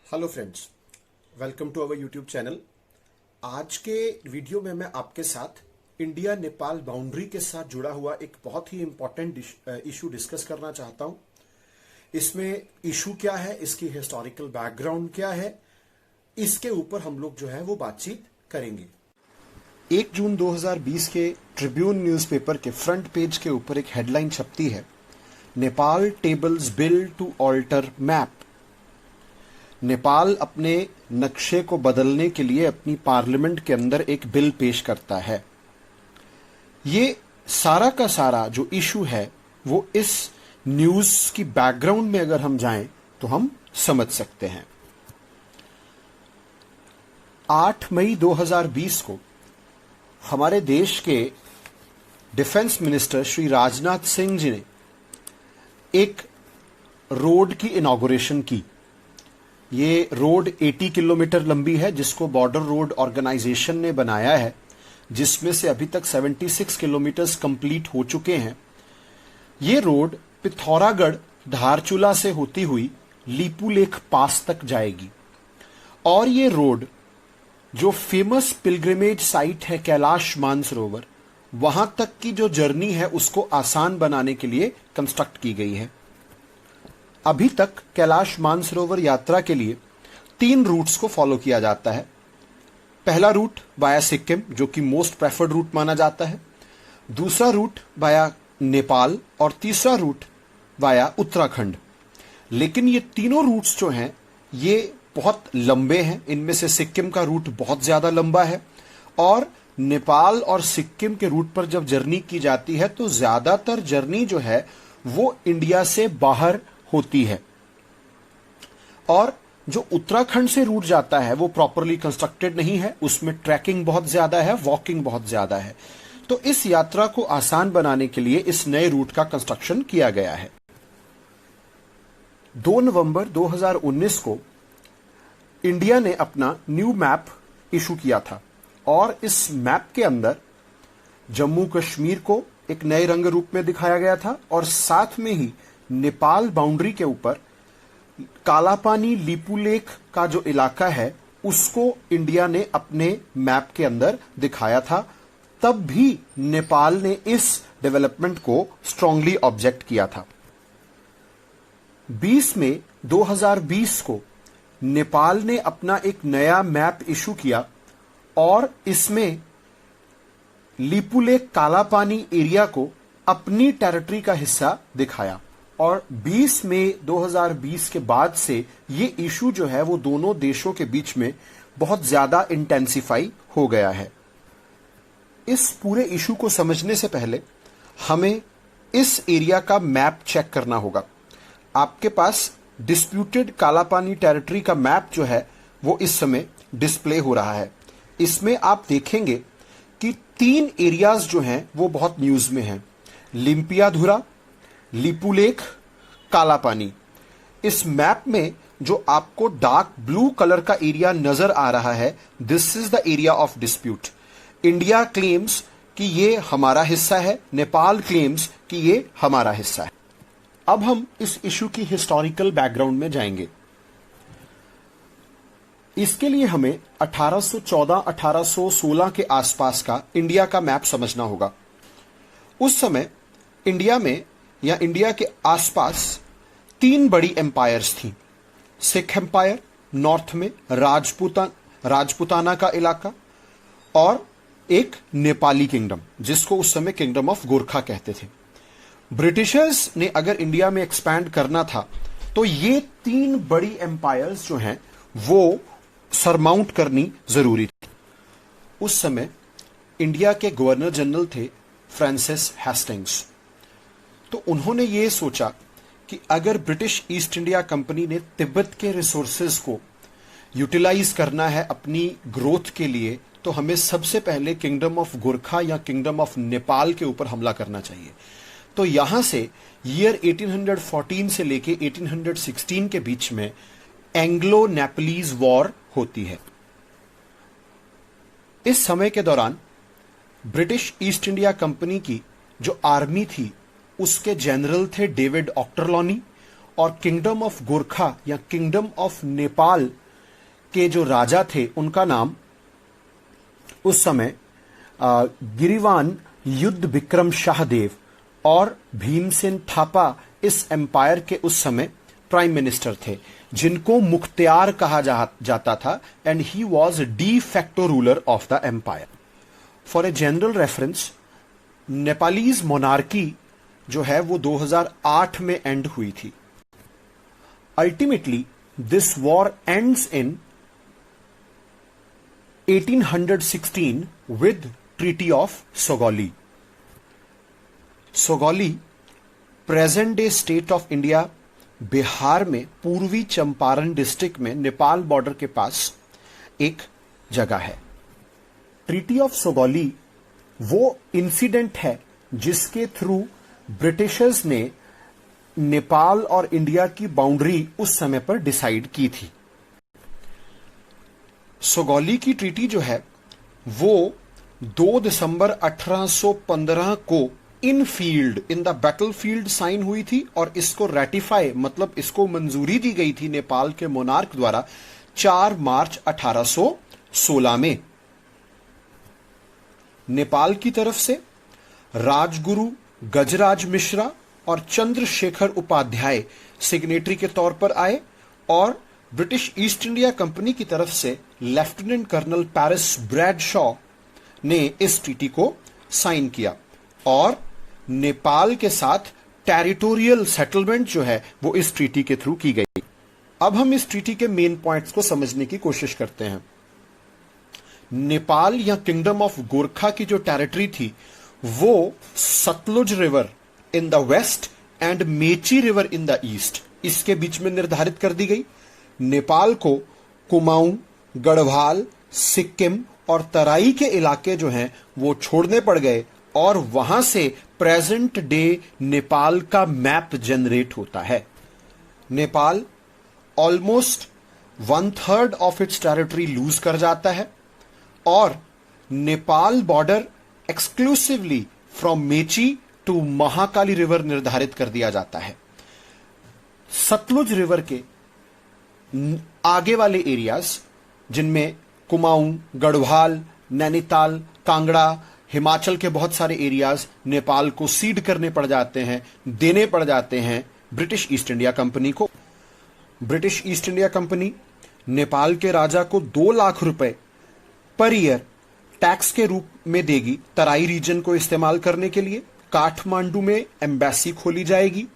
Hello friends, welcome to our YouTube channel. आज के video में मैं आपके साथ इंडिया नेपाल बाउंड्री के साथ जुड़ा हुआ एक बहुत ही इंपॉर्टेंट इशू डिस्कस करना चाहता हूं। इसमें इशू क्या है, इसकी हिस्टोरिकल बैकग्राउंड क्या है, इसके ऊपर हम लोग जो है वो बातचीत करेंगे। 1 जून 2020 के ट्रिब्यून न्यूज़पेपर के फ्रंट पेज के ऊपर एक हेडलाइन छपती है, Nepal tables bill to alter map. Nepal अपने नक्शे को बदलने के लिए अपनी पार्लियामेंट के अंदर एक बिल पेश करता है। ये सारा का सारा जो इशू है वो इस न्यूज की बैकग्राउंड में अगर हम जाएं तो हम समझ सकते हैं। 8 मई 2020 को हमारे देश के डिफेंस मिनिस्टर श्री राजनाथ सिंह जी ने एक रोड की इनॉग्रेशन की। ये रोड 80 किलोमीटर लंबी है, जिसको बॉर्डर रोड ऑर्गेनाइजेशन ने बनाया है, जिसमें से अभी तक 76 किलोमीटर्स कंप्लीट हो चुके हैं। ये रोड पिथौरागढ़ धारचूला से होती हुई लीपुलेख पास तक जाएगी और ये रोड जो फेमस पिलग्रिमेज साइट है कैलाश मानसरोवर, वहां तक की जो जर्नी है उसको आसान बनाने के लिए कंस्ट्रक्ट की गई है। अभी तक कैलाश मानसरोवर यात्रा के लिए 3 रूट्स को फॉलो किया जाता है। पहला रूट वाया सिक्किम, जो कि मोस्ट प्रेफर्ड रूट माना जाता है। दूसरा रूट वाया नेपाल और तीसरा रूट वाया उत्तराखंड। लेकिन ये तीनों रूट्स जो हैं ये बहुत लंबे हैं। इनमें से सिक्किम का रूट बहुत ज्यादा लंबा है और नेपाल और सिक्किम के रूट पर जब जर्नी की जाती है तो ज्यादातर जर्नी जो है वो इंडिया से बाहर होती है। और जो उत्तराखंड से रूट जाता है वो प्रॉपरली कंस्ट्रक्टेड नहीं है, उसमें ट्रैकिंग बहुत ज्यादा है, वॉकिंग बहुत ज्यादा है। तो इस यात्रा को आसान बनाने के लिए इस नए रूट का कंस्ट्रक्शन किया गया है। 2 नवंबर 2019 को इंडिया ने अपना न्यू मैप इशू किया था और इस मैप के अंदर जम्मू कश्मीर को एक नए रंग रूप में दिखाया गया था और साथ में ही नेपाल बाउंड्री के ऊपर कालापानी लीपुलेख का जो इलाका है उसको इंडिया ने अपने मैप के अंदर दिखाया था। तब भी नेपाल ने इस डेवलपमेंट को स्ट्रांगली ऑब्जेक्ट किया था। 20 मई 2020 को नेपाल ने अपना एक नया मैप इशू किया और इसमें लीपुलेख कालापानी एरिया को अपनी टेरिटरी का हिस्सा दिखाया। और 20 मई 2020 के बाद से ये इशू जो है वो दोनों देशों के बीच में बहुत ज्यादा इंटेंसिफाई हो गया है। इस पूरे इशू को समझने से पहले हमें इस एरिया का मैप चेक करना होगा। आपके पास डिस्प्यूटेड कालापानी टेरिटरी का मैप जो है वो इस समय डिस्प्ले हो रहा है। इसमें आप देखेंगे कि 3 एरियाज जो हैं वो बहुत न्यूज में हैं, लिम्पियाधुरा, लीपुलेख, कालापानी। इस मैप में जो आपको डार्क ब्लू कलर का एरिया नजर आ रहा है, this is the area of dispute. India claims कि ये हमारा हिस्सा है, नेपाल क्लेम्स कि ये हमारा हिस्सा है। अब हम इस इशू की हिस्टोरिकल बैकग्राउंड में जाएंगे। इसके लिए हमें 1814-1816 के आसपास का इंडिया का मैप समझना होगा। उस समय इंडिया में या इंडिया के आसपास 3 बड़ी एम्पायर्स थी। सिख एम्पायर नॉर्थ में, राजपुताना का इलाका और एक नेपाली किंगडम जिसको उस समय किंगडम ऑफ गोरखा कहते थे। ब्रिटिशर्स ने अगर इंडिया में एक्सपैंड करना था तो ये 3 बड़ी एम्पायर्स जो हैं वो सरमाउंट करनी जरूरी थी। उस समय इंडिया के गवर्नर जनरल थे फ्रांसिस हेस्टिंग्स। तो उन्होंने ये सोचा कि अगर ब्रिटिश ईस्ट इंडिया कंपनी ने तिब्बत के रिसोर्सेज को यूटिलाइज करना है अपनी ग्रोथ के लिए तो हमें सबसे पहले किंगडम ऑफ गोरखा या किंगडम ऑफ नेपाल के ऊपर हमला करना चाहिए। तो यहां से ईयर 1814 से लेके 1816 के बीच में एंग्लो नेपलीज वॉर होती है। इस समय के दौरान ब्रिटिश ईस्ट इंडिया कंपनी की जो आर्मी थी उसके जनरल थे डेविड ऑक्टरलॉनी और किंगडम ऑफ गोरखा या किंगडम ऑफ नेपाल के जो राजा थे उनका नाम उस समय गिरिवान युद्ध विक्रम शाहदेव और भीमसेन थापा इस एम्पायर के उस समय प्राइम मिनिस्टर थे, जिनको मुख्तियार कहा जाता था, and he was de facto ruler of the empire. For a general reference, Nepalese monarchy जो है वो 2008 में एंड हुई थी। Ultimately this war ends in 1816 with Treaty of Sogoli. Sugauli present day state of India Bihar में पूर्वी चंपारण डिस्ट्रिक्ट में Nepal border के पास एक जगह है। ट्रीटी ऑफ सोगौली वो इंसिडेंट है जिसके थ्रू ब्रिटिशर्स ने नेपाल और इंडिया की बाउंड्री उस समय पर डिसाइड की थी। सोगौली की ट्रीटी जो है वो 2 दिसंबर 1815 को in field, in the battlefield sign हुई थी और इसको रेटिफाई मतलब इसको मंजूरी दी गई थी नेपाल के मोनार्क द्वारा 4 मार्च 1816 में। नेपाल की तरफ से राजगुरु गजराज मिश्रा और चंद्रशेखर उपाध्याय सिग्नेटरी के तौर पर आए और ब्रिटिश ईस्ट इंडिया कंपनी की तरफ से लेफ्टिनेंट कर्नल पैरिस ब्रैडशॉ ने इस ट्रीटी को साइन किया और नेपाल के साथ टेरिटोरियल सेटलमेंट जो है वो इस ट्रीटी के थ्रू की गई। अब हम इस ट्रीटी के मेन पॉइंट्स को समझने की कोशिश करते हैं। नेपाल या किंगडम ऑफ गोरखा की जो टेरिटरी थी वो Sutlej river in the west and Mechi river in the east इसके बीच में निर्धारित कर दी गई। नेपाल को कुमाऊं, गढ़वाल, सिक्किम और तराई के इलाके जो हैं वो छोड़ने पड़ गए और वहां से प्रेजेंट डे नेपाल का मैप जनरेट होता है। Nepal almost 1/3 of its territory lose कर जाता है और Nepal border exclusively from Mechi to Mahakali river निर्धारित कर दिया जाता है। सतलुज रिवर के आगे वाले एरियाज जिनमें कुमाऊं, गढ़वाल, नैनीताल, कांगड़ा, हिमाचल के बहुत सारे एरियाज नेपाल को सीड करने पड़ जाते हैं, देने पड़ जाते हैं ब्रिटिश ईस्ट इंडिया कंपनी को। British east India company Nepal के राजा को 2 लाख रुपए पर ईयर टैक्स के रूप में देगी तराई रीजन को इस्तेमाल करने के लिए। काठमांडू में एम्बेसी खोली जाएगी।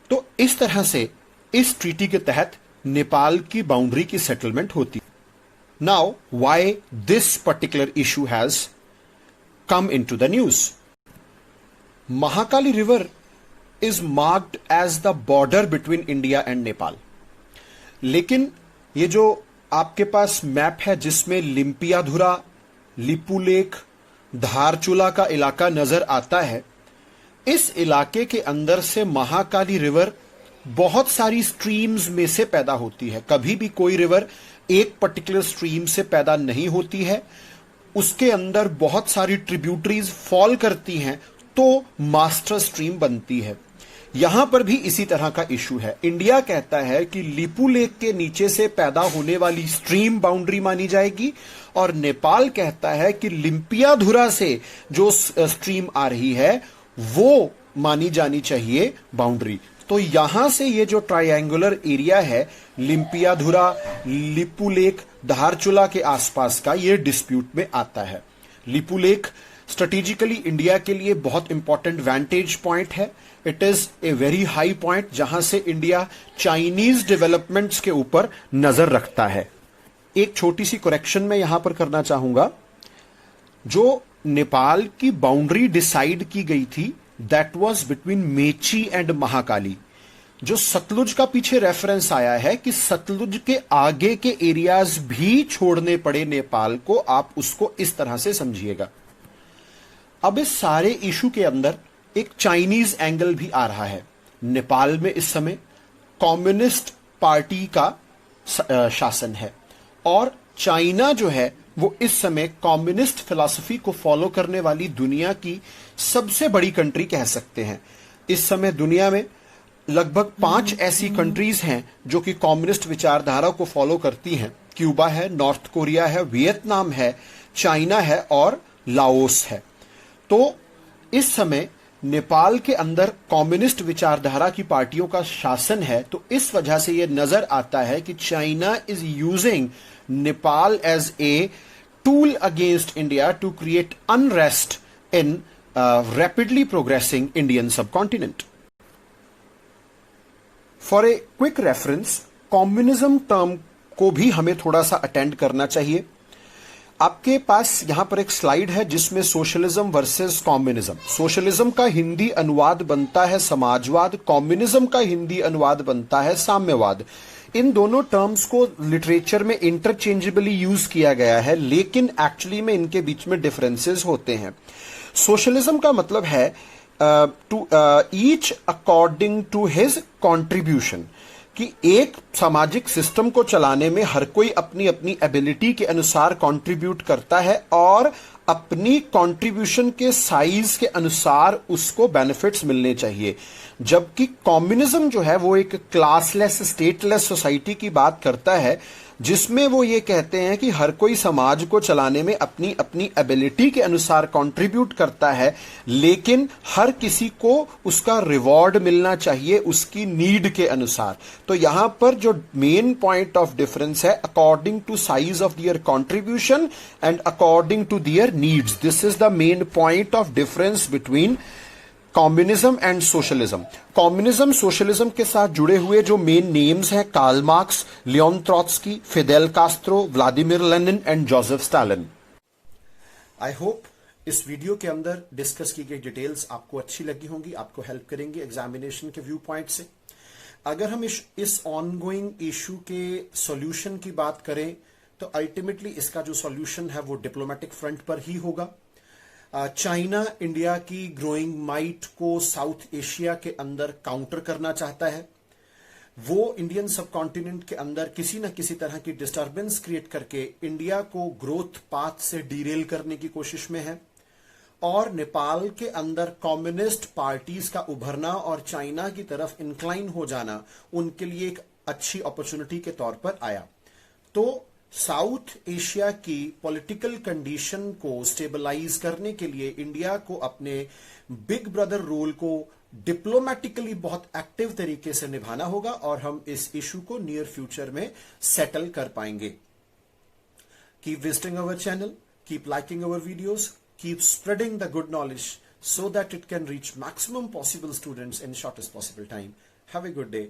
तो इस तरह से इस ट्रीटी के तहत नेपाल की बाउंड्री की सेटलमेंट होती। Now why this particular issue has come into the news. Mahakali river is marked as the border between India and Nepal. लेकिन ये जो आपके पास मैप है जिसमें लिम्पियाधुरा, लिपुलेख, धारचूला का इलाका नजर आता है, इस इलाके के अंदर से महाकाली रिवर बहुत सारी स्ट्रीम्स में से पैदा होती है। कभी भी कोई रिवर एक पर्टिकुलर स्ट्रीम से पैदा नहीं होती है, उसके अंदर बहुत सारी ट्रिब्यूटरीज फॉल करती हैं तो मास्टर स्ट्रीम बनती है। यहां पर भी इसी तरह का इशू है। इंडिया कहता है कि लिपू लेक के नीचे से पैदा होने वाली स्ट्रीम बाउंड्री मानी जाएगी और नेपाल कहता है कि लिम्पियाधुरा से जो स्ट्रीम आ रही है वो मानी जानी चाहिए बाउंड्री। तो यहां से ये जो ट्रायंगुलर एरिया है लिम्पियाधुरा, लिपू लेक, धारचूला के आसपास का, ये डिस्प्यूट में आता है। लिपू लेक स्ट्रेटेजिकली इंडिया के लिए बहुत इंपॉर्टेंट वैंटेज पॉइंट है। It is a very high point जहां से इंडिया चाइनीज डेवलपमेंट्स के ऊपर नजर रखता है। एक छोटी सी करेक्शन मैं यहां पर करना चाहूंगा। जो नेपाल की बाउंड्री डिसाइड की गई थी that was between Mechi and Mahakali. जो सतलुज का पीछे रेफरेंस आया है कि सतलुज के आगे के एरियाज भी छोड़ने पड़े नेपाल को, आप उसको इस तरह से समझिएगा। अब इस सारे इशू के अंदर एक चाइनीज एंगल भी आ रहा है। नेपाल में इस समय कम्युनिस्ट पार्टी का शासन है और चाइना जो है वो इस समय कम्युनिस्ट फिलॉसफी को फॉलो करने वाली दुनिया की सबसे बड़ी कंट्री कह सकते हैं। इस समय दुनिया में लगभग 5 ऐसी कंट्रीज हैं जो कि कम्युनिस्ट विचारधारा को फॉलो करती हैं। क्यूबा है, नॉर्थ कोरिया है, वियतनाम है, चाइना है और लाओस है। तो इस समय नेपाल के अंदर कम्युनिस्ट विचारधारा की पार्टियों का शासन है। तो इस वजह से यह नजर आता है कि China is using Nepal as a tool against India to create unrest in rapidly progressing Indian subcontinent. For a quick reference, communism term को भी हमें थोड़ा सा अटेंड करना चाहिए। आपके पास यहां पर एक स्लाइड है जिसमें सोशलिज्म वर्सेस कम्युनिज्म। सोशलिज्म का हिंदी अनुवाद बनता है समाजवाद, कम्युनिज्म का हिंदी अनुवाद बनता है साम्यवाद। इन दोनों टर्म्स को लिटरेचर में इंटरचेंजेबली यूज किया गया है, लेकिन एक्चुअली में इनके बीच में डिफरेंसेस होते हैं। सोशलिज्म का मतलब है to each according to his contribution, कि एक सामाजिक सिस्टम को चलाने में हर कोई अपनी अपनी एबिलिटी के अनुसार कंट्रीब्यूट करता है और अपनी कंट्रीब्यूशन के साइज के अनुसार उसको बेनिफिट्स मिलने चाहिए। जबकि कम्युनिज्म जो है वो एक क्लासलेस स्टेटलेस सोसाइटी की बात करता है, जिसमें वो ये कहते हैं कि हर कोई समाज को चलाने में अपनी अपनी एबिलिटी के अनुसार कंट्रीब्यूट करता है, लेकिन हर किसी को उसका रिवॉर्ड मिलना चाहिए उसकी नीड के अनुसार। तो यहां पर जो मेन पॉइंट ऑफ डिफरेंस है, according to size of their contribution and according to their needs, this is the main point of difference between communism and socialism. Communism socialism के साथ जुड़े हुए जो मेन नेम्स हैं, Karl Marx, Leon Trotsky, Fidel Castro, Vladimir Lenin and Joseph Stalin. I hope इस video के अंदर discuss की गई डिटेल्स आपको अच्छी लगी होंगी, आपको हेल्प करेंगी एग्जामिनेशन के व्यू पॉइंट से। अगर हम इस ऑनगोइंग इशू के सॉल्यूशन की बात करें तो अल्टीमेटली इसका जो सॉल्यूशन है वो डिप्लोमेटिक फ्रंट पर ही होगा। चाइना इंडिया की ग्रोइंग माइट को साउथ एशिया के अंदर काउंटर करना चाहता है। वो इंडियन सबकॉन्टिनेंट के अंदर किसी न किसी तरह की डिस्टर्बेंस क्रिएट करके इंडिया को ग्रोथ पाथ से डीरेल करने की कोशिश में है। और नेपाल के अंदर कम्युनिस्ट पार्टीज का उभरना और चाइना की तरफ इंक्लाइन हो जाना उनके लिए एक अच्छी अपॉर्चुनिटी के तौर पर आया। तो साउथ एशिया की पॉलिटिकल कंडीशन को स्टेबलाइज करने के लिए इंडिया को अपने बिग ब्रदर रोल को डिप्लोमेटिकली बहुत एक्टिव तरीके से निभाना होगा और हम इस इशू को नियर फ्यूचर में सेटल कर पाएंगे। Keep visiting our channel, keep liking our videos, keep spreading the good knowledge so that it can reach maximum possible students in shortest possible time. Have a good day.